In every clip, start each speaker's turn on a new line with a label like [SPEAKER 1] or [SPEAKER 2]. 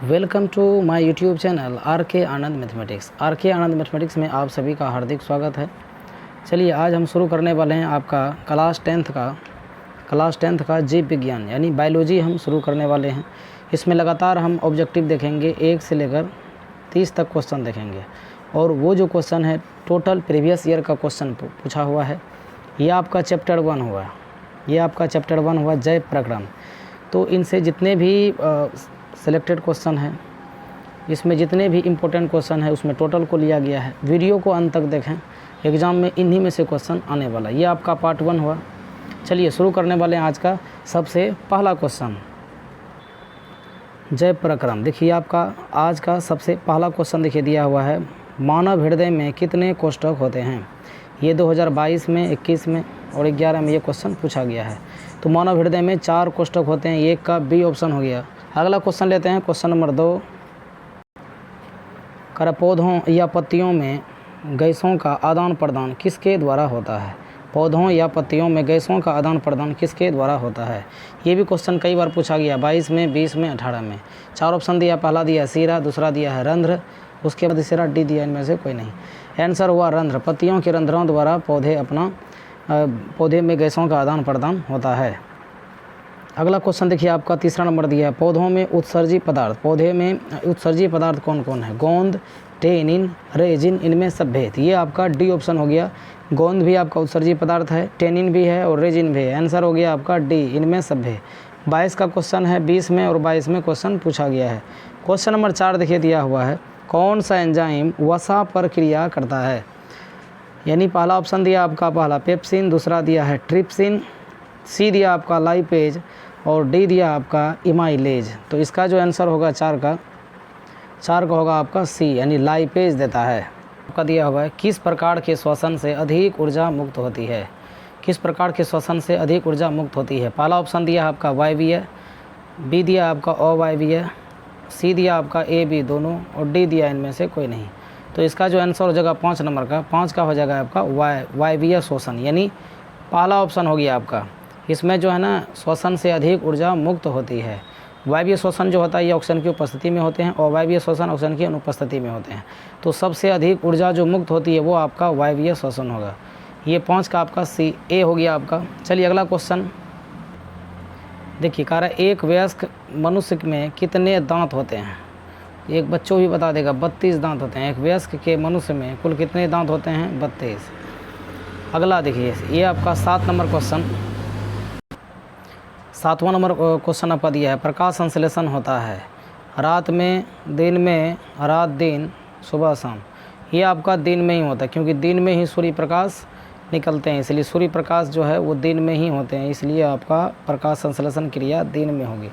[SPEAKER 1] Welcome to my YouTube channel R K Anand mathematics. Are K Anand mathematics में आप सभी का हार्दिक स्वागत है। चलिए आज हम शुरू करने वाले हैं आपका क्लास टेंथ का जीव विज्ञान यानी बायोलॉजी हम शुरू करने वाले हैं। इसमें लगातार हम ऑब्जेक्टिव देखेंगे, 1 से लेकर 30 तक क्वेश्चन देखेंगे और वो जो क्वेश्चन है टोटल प्रीवियस ईयर का क्वेश्चन पूछा हुआ है। ये आपका चैप्टर 1 हुआ जय प्रक्रम। तो इनसे जितने भी सेलेक्टेड क्वेश्चन हैं, इसमें जितने भी इम्पोर्टेंट क्वेश्चन है उसमें टोटल को लिया गया है। वीडियो को अंत तक देखें, एग्ज़ाम में इन्हीं में से क्वेश्चन आने वाला। ये आपका पार्ट 1 हुआ। चलिए शुरू करने वाले हैं आज का सबसे पहला क्वेश्चन, जय प्रक्रम। देखिए आपका आज का सबसे पहला क्वेश्चन देखिए दिया हुआ है, मानव हृदय में कितने कोष्ठक होते हैं। ये 2022 में, 21 में और 11 में ये क्वेश्चन पूछा गया है। तो मानव हृदय में 4 कोष्ठक होते हैं, एक का बी ऑप्शन हो गया। अगला क्वेश्चन लेते हैं, क्वेश्चन नंबर 2, कर पौधों या पत्तियों में गैसों का आदान प्रदान किसके द्वारा होता है। पौधों या पत्तियों में गैसों का आदान प्रदान किसके द्वारा होता है। ये भी क्वेश्चन कई बार पूछा गया, 22 में, 20 में, 18 में। 4 ऑप्शन दिया, पहला दिया सीरा, दूसरा दिया है रंध्र, उसके बाद तीसरा डी दिया, इनमें से कोई नहीं। आंसर हुआ रंध्र। पत्तियों के रंध्रों द्वारा पौधे में गैसों का आदान प्रदान होता है। अगला क्वेश्चन देखिए आपका तीसरा नंबर दिया है, पौधों में उत्सर्जी पदार्थ कौन कौन है। गोंद, टेनिन, रेजिन, इनमें सब भेद। ये आपका डी ऑप्शन हो गया। गोंद भी आपका उत्सर्जी पदार्थ है, टेनिन भी है और रेजिन भी है। आंसर हो गया आपका डी, इनमें सब भेद। 22 का क्वेश्चन है, 20 में और 22 में क्वेश्चन पूछा गया है। क्वेश्चन नंबर 4 देखिए दिया हुआ है, कौन सा एंजाइम वसा पर क्रिया करता है। यानी पहला ऑप्शन दिया आपका पहला पेप्सिन, दूसरा दिया है ट्रिप्सिन, सी दिया आपका लाइपेज और डी दिया आपका इमाइलेज। तो इसका जो आंसर होगा 4 का होगा आपका सी, यानी लाइपेज देता है। आपका दिया हुआ है, किस प्रकार के श्वसन से अधिक ऊर्जा मुक्त होती है। किस प्रकार के श्वसन से अधिक ऊर्जा मुक्त होती है। पहला ऑप्शन दिया आपका वायवीय, बी दिया आपका अवायवीय, सी दिया आपका ए बी दोनों और डी दिया इनमें से कोई नहीं। तो इसका जो आंसर हो जाएगा 5 नंबर का, 5 का हो जाएगा आपका वायवीय श्वसन, यानी पहला ऑप्शन हो गया आपका। इसमें जो है ना श्वसन से अधिक ऊर्जा मुक्त होती है। वायवीय श्वसन जो होता है ये ऑक्सीजन की उपस्थिति में होते हैं और वायवीय श्वसन ऑक्सीजन की अनुपस्थिति में होते हैं। तो सबसे अधिक ऊर्जा जो मुक्त होती है वो आपका वायवीय श्वसन होगा। ये 5 का आपका सी ए हो गया आपका। चलिए अगला क्वेश्चन देखिए, कह रहा है एक वयस्क मनुष्य में कितने दांत होते हैं। एक बच्चों भी बता देगा, 32 दांत होते हैं। एक वयस्क के मनुष्य में कुल कितने दांत होते हैं, 32। अगला देखिए, ये आपका 7 नंबर क्वेश्चन, 7वां नंबर क्वेश्चन आपका दिया है, प्रकाश संश्लेषण होता है रात में, दिन में, रात दिन, सुबह शाम। ये आपका दिन में ही होता है क्योंकि दिन में ही सूर्य प्रकाश निकलते हैं, इसलिए सूर्य प्रकाश जो है वो दिन में ही होते हैं, इसलिए आपका प्रकाश संश्लेषण क्रिया दिन में होगी,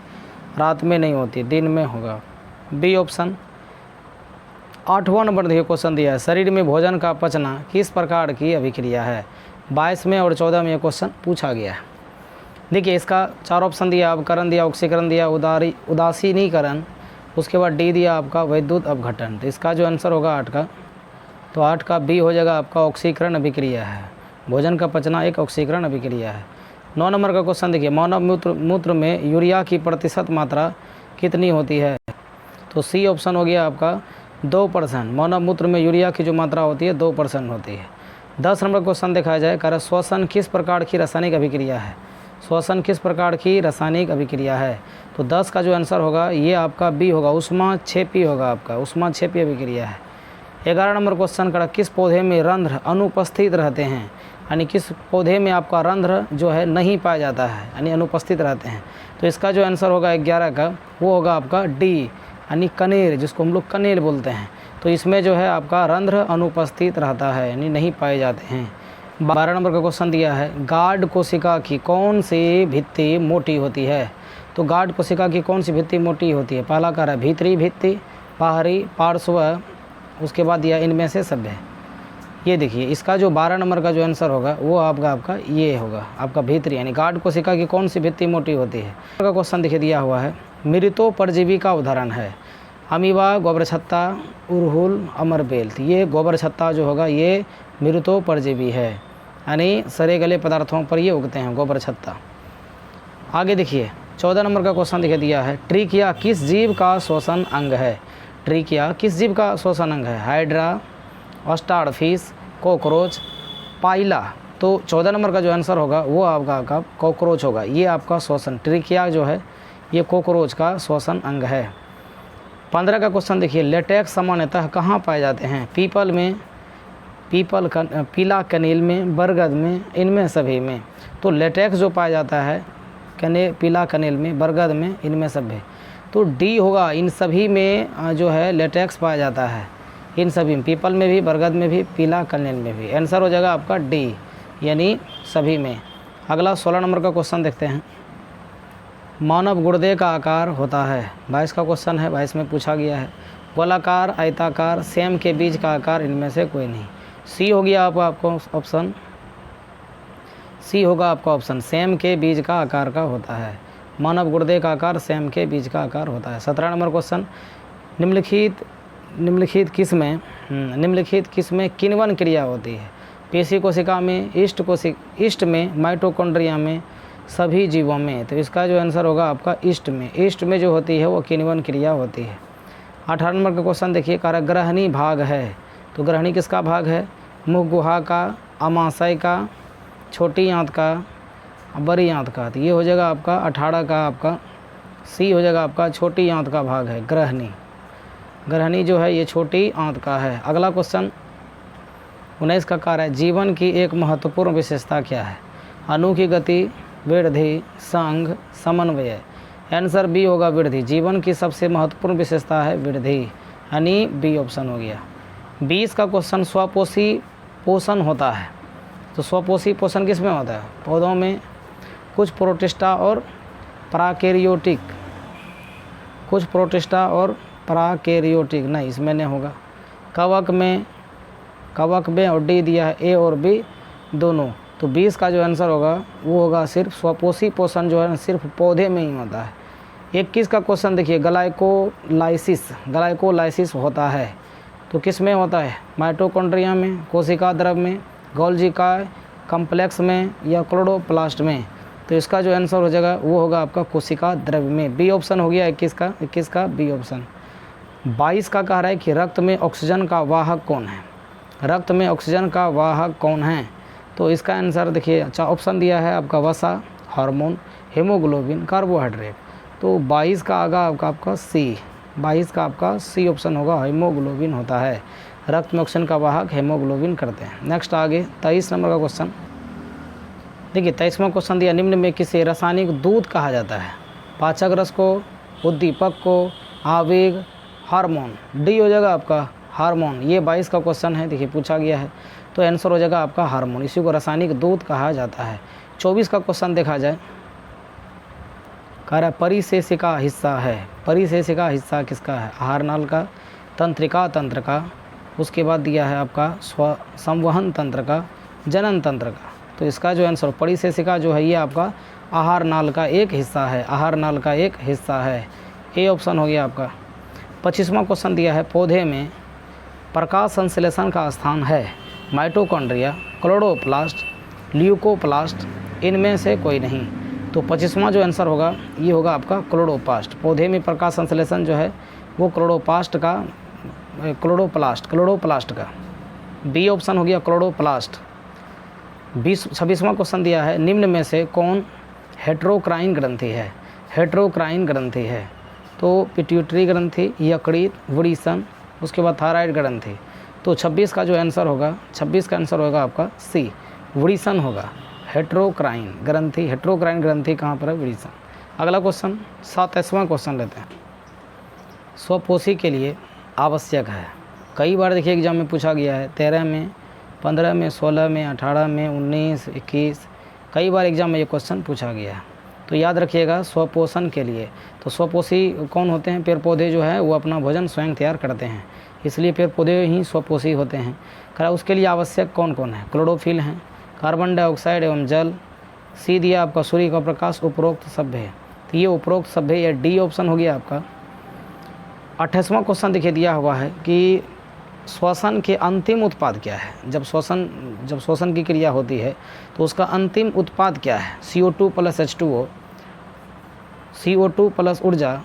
[SPEAKER 1] रात में नहीं होती, दिन में होगा, बी ऑप्शन। 8वां नंबर देखिए क्वेश्चन दिया है, शरीर में भोजन का पचना किस प्रकार की अभिक्रिया है। 22 में और 14 में ये क्वेश्चन पूछा गया है। देखिए इसका 4 ऑप्शन दिया, अवकरण दिया, ऑक्सीकरण दिया, उदासीनीकरण, उसके बाद डी दिया आपका वैद्युत अपघटन। तो इसका जो आंसर होगा 8 का, तो 8 का बी हो जाएगा आपका ऑक्सीकरण अभिक्रिया है। भोजन का पचना एक ऑक्सीकरण अभिक्रिया है। 9 नंबर का क्वेश्चन देखिए, मानव मूत्र में यूरिया की प्रतिशत मात्रा कितनी होती है। तो सी ऑप्शन हो गया आपका 2%। मानव मूत्र में यूरिया की जो मात्रा होती है 2% होती है। 10 नंबर क्वेश्चन देखा जाए, कर श्वसन किस प्रकार की रासायनिक अभिक्रिया है। श्वसन किस प्रकार की रासायनिक अभिक्रिया है। तो 10 का जो आंसर होगा ये आपका बी होगा, ऊष्माक्षेपी होगा आपका, ऊष्माक्षेपी अभिक्रिया है। 11 नंबर क्वेश्चन का, किस पौधे में रंध्र अनुपस्थित रहते हैं, यानी किस पौधे में आपका रंध्र जो है नहीं पाया जाता है, यानी अनुपस्थित रहते हैं। तो इसका जो आंसर होगा 11 का वो होगा आपका डी, यानी कनेर, जिसको हम लोग कनेर बोलते हैं। तो इसमें जो है आपका रंध्र अनुपस्थित रहता है, यानी नहीं पाए जाते हैं। 12 नंबर का क्वेश्चन दिया है, गार्ड कोशिका की कौन सी भित्ति मोटी होती है। तो गार्ड कोशिका की कौन सी भित्ति मोटी होती है। पहला कह रहा है भीतरी भित्ति, बाहरी, पार्श्व, उसके बाद दिया इनमें से सभ्य। ये देखिए इसका जो 12 नंबर का जो आंसर होगा वो आपका ये होगा आपका भीतरी, यानी गार्ड कोशिका की कौन सी भित्ति मोटी होती है। का क्वेश्चन देखिए दिया हुआ है, मृतो परजीवी का उदाहरण है अमीबा, गोबरछत्ता, उड़हुल, अमरबेल। ये गोबरछत्ता जो होगा ये मृतो परजीवी है, यानी सड़े गले पदार्थों पर ये उगते हैं, गोबरछत्ता। आगे देखिए 14 नंबर का क्वेश्चन दिखा दिया है, ट्रिकिया किस जीव का श्वसन अंग है? ट्रिकिया किस जीव का श्वसन अंग है? हाइड्रा, स्टारफिश, कॉकरोच, पाइला। तो 14 नंबर का जो आंसर होगा वो आपका कॉकरोच होगा। ये आपका श्वसन, ट्रिकिया जो है ये कॉकरोच का श्वसन अंग है। 15 का क्वेश्चन देखिए, लेटेक्स सामान्यतः कहाँ पाए जाते हैं? पीपल में, पीला कनील में, बरगद में, इनमें सभी में। तो लेटेक्स जो पाया जाता है पीला कनील में, बरगद में, इनमें सभी। तो डी होगा, इन सभी में जो है लेटेक्स पाया जाता है, इन सभी में, पीपल में भी, बरगद में भी, पीला कनील में भी। आंसर हो जाएगा आपका डी, यानी सभी में। अगला 16 नंबर का क्वेश्चन देखते हैं, मानव गुर्दे का आकार होता है? 22 का क्वेश्चन है, 22 में पूछा गया है। गोलाकार, आयताकार, सेम के बीज का आकार, इनमें से कोई नहीं। सी हो गया आपको ऑप्शन, सी होगा आपका ऑप्शन, सेम के बीज का आकार का होता है। मानव गुर्दे का आकार सेम के बीज का आकार होता है। 17 नंबर क्वेश्चन, निम्नलिखित किस में किण्वन क्रिया होती है? पेशी कोशिका में, ईस्ट में, माइटोकॉन्ड्रिया में, सभी जीवों में। तो इसका जो आंसर होगा आपका ईस्ट में। ईस्ट में जो होती है वो किण्वन क्रिया होती है। 18 नंबर का क्वेश्चन देखिए, ग्रहणी भाग है। तो ग्रहणी किसका भाग है? मुख गुहा का, अमाशय का, छोटी आंत का, बड़ी आंत का। तो ये हो जाएगा आपका 18 का, आपका सी हो जाएगा आपका, छोटी आंत का भाग है ग्रहणी। ग्रहणी जो है ये छोटी आंत का है। अगला क्वेश्चन 19 का कार्य है, जीवन की एक महत्वपूर्ण विशेषता क्या है? अणु की गति, वृद्धि, संघ, समन्वय। आंसर बी होगा वृद्धि। जीवन की सबसे महत्वपूर्ण विशेषता है वृद्धि, यानी बी ऑप्शन हो गया। 20 का क्वेश्चन, स्वपोषी पोषण होता है। तो स्वपोषी पोषण किस में होता है? पौधों में, कुछ प्रोटिस्टा और प्राकैरियोटिक, कुछ प्रोटिस्टा और प्राकैरियोटिक, नहीं इसमें नहीं होगा। कवक में और डी दिया है, ए और बी दोनों। तो 20 का जो आंसर होगा वो होगा सिर्फ स्वपोषी पोषण जो है सिर्फ पौधे में ही होता है। 21 का क्वेश्चन देखिए, ग्लाइकोलाइसिस होता है तो किस में होता है? माइटोकॉन्ड्रिया में, कोशिका द्रव में, गोल्जी कॉम्प्लेक्स में, या क्लोरोप्लास्ट में। तो इसका जो आंसर हो जाएगा वो होगा आपका कोशिका द्रव में। बी ऑप्शन हो गया 21 का बी ऑप्शन। 22 का कह रहा है कि रक्त में ऑक्सीजन का वाहक कौन है? रक्त में ऑक्सीजन का वाहक कौन है? तो इसका आंसर देखिए, अच्छा ऑप्शन दिया है आपका वसा, हार्मोन, हेमोग्लोबिन, कार्बोहाइड्रेट। तो 22 का आगा आपका सी, 22 का आपका सी ऑप्शन होगा, हेमोग्लोबिन होता है। रक्त में ऑक्सीजन का वाहक हेमोग्लोबिन करते हैं। नेक्स्ट आगे 23 नंबर का क्वेश्चन देखिए, 23वां क्वेश्चन दिया, निम्न में किसे रासायनिक दूध कहा जाता है? पाचक रस को, उद्दीपक को, आवेग, हार्मोन। डी हो जाएगा आपका हार्मोन। ये 22 का क्वेश्चन है, देखिए पूछा गया है, तो आंसर हो जाएगा आपका हार्मोन। इसी को रासायनिक दूध कहा जाता है। 24 का क्वेश्चन देखा जाए, कह रहा है परिशेषिका हिस्सा है। परिशेषिका हिस्सा किसका है? आहार नाल का, तंत्रिका तंत्र का, उसके बाद दिया है आपका संवहन तंत्र का, जनन तंत्र का। तो इसका जो आंसर परिशेषिका जो है ये आपका आहार नाल का एक हिस्सा है, आहार नाल का एक हिस्सा है। ए ऑप्शन हो गया आपका। 25वां क्वेश्चन दिया है, पौधे में प्रकाश संश्लेषण का स्थान है? माइटोकॉन्ड्रिया, क्लोरोप्लास्ट, ल्यूकोप्लास्ट, इनमें से कोई नहीं। तो 25वां जो आंसर होगा ये होगा आपका क्लोरोप्लास्ट। पौधे में प्रकाश संश्लेषण जो है वो क्लोरोप्लास्ट का बी ऑप्शन हो गया क्लोरोप्लास्ट। 26वां क्वेश्चन दिया है, निम्न में से कौन हेट्रोक्राइन ग्रंथि है? हेट्रोक्राइन ग्रंथि है तो पिट्यूटरी ग्रंथि, यकृत, वृषण, उसके बाद थायराइड ग्रंथि। तो 26 का जो आंसर होगा, 26 का आंसर होगा आपका सी, वृषण होगा। हेट्रोक्राइन ग्रंथि कहाँ पर है? वृषण। अगला क्वेश्चन 27वां क्वेश्चन लेते हैं, स्वपोषी के लिए आवश्यक है। कई बार देखिए एग्जाम में पूछा गया है, 13 में, 15 में, 16 में, 18 में, 19, 21, कई बार एग्जाम में ये क्वेश्चन पूछा गया है। तो याद रखिएगा स्वपोषण के लिए। तो स्वपोषी कौन होते हैं? पेड़ पौधे जो है वो अपना भोजन स्वयं तैयार करते हैं, इसलिए पेड़ पौधे ही स्वपोषी होते हैं। खैर उसके लिए आवश्यक कौन कौन है? क्लोरोफिल हैं, कार्बन डाइऑक्साइड एवं जल, सी दिया आपका सूर्य का प्रकाश, उपरोक्त सभ्य है। तो ये उपरोक्त सभ्य या डी ऑप्शन हो गया आपका। 28वां क्वेश्चन देखिए दिया हुआ है कि श्वसन के अंतिम उत्पाद क्या है? जब श्वसन की क्रिया होती है तो उसका अंतिम उत्पाद क्या है? CO2 + H2O, CO2 प्लस ऊर्जा,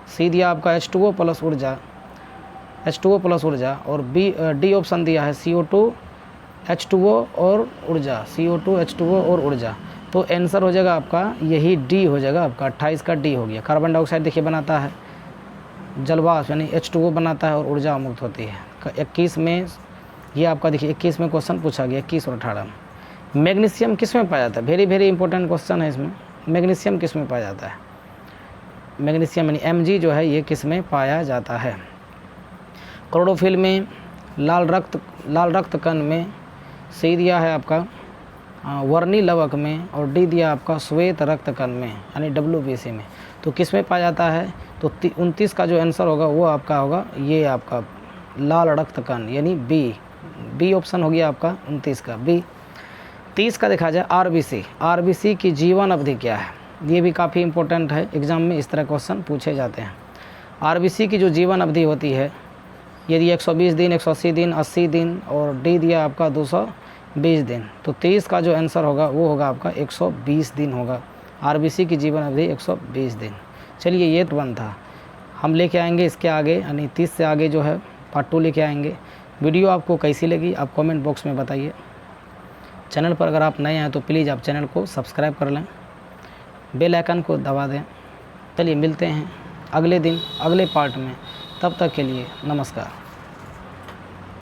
[SPEAKER 1] सी दिया आपका H2O प्लस ऊर्जा, H2O प्लस ऊर्जा, और डी ऑप्शन दिया है CO2 H2O और ऊर्जा, CO2 H2O और ऊर्जा। तो आंसर हो जाएगा आपका यही डी हो जाएगा आपका, 28 का डी हो गया। कार्बन डाइऑक्साइड देखिए बनाता है जलवाष्प यानी H2O बनाता है और ऊर्जा मुक्त होती है। 21 में ये आपका देखिए 21 में क्वेश्चन पूछा गया, 21 और 18 में। मैग्नीशियम किस में पाया जाता है? वेरी वेरी इंपॉर्टेंट क्वेश्चन है इसमें। मैग्नीशियम किस में पाया जाता है? मैग्नीशियम यानी Mg जो है ये किस में पाया जाता है? क्लोरोफिल में, लाल रक्त कण में, सी दिया है आपका वर्णी लवक में, और डी दिया आपका श्वेत रक्त कण में यानी WBC में। तो किस में पाया जाता है? तो 29 का जो आंसर होगा वो आपका होगा ये आपका लाल रक्त कण यानी बी ऑप्शन हो गया आपका 29 का बी। 30 का देखा जाए RBC की जीवन अवधि क्या है? ये भी काफ़ी इंपॉर्टेंट है, एग्जाम में इस तरह क्वेश्चन पूछे जाते हैं। RBC की जो जीवन अवधि होती है यदि 120 दिन, 180 दिन, 80 दिन, और डी दिया आपका 220 दिन। तो 23 का जो आंसर होगा वो होगा आपका 120 दिन होगा। RBC की जीवन अवधि 120 दिन। चलिए ये तो 1 था, हम लेके आएंगे इसके आगे यानी 30 से आगे जो है पार्ट 2 लेके आएंगे। वीडियो आपको कैसी लगी आप कमेंट बॉक्स में बताइए। चैनल पर अगर आप नए हैं तो प्लीज़ आप चैनल को सब्सक्राइब कर लें, बेल आइकन को दबा दें। चलिए मिलते हैं अगले दिन अगले पार्ट में, तब तक के लिए नमस्कार।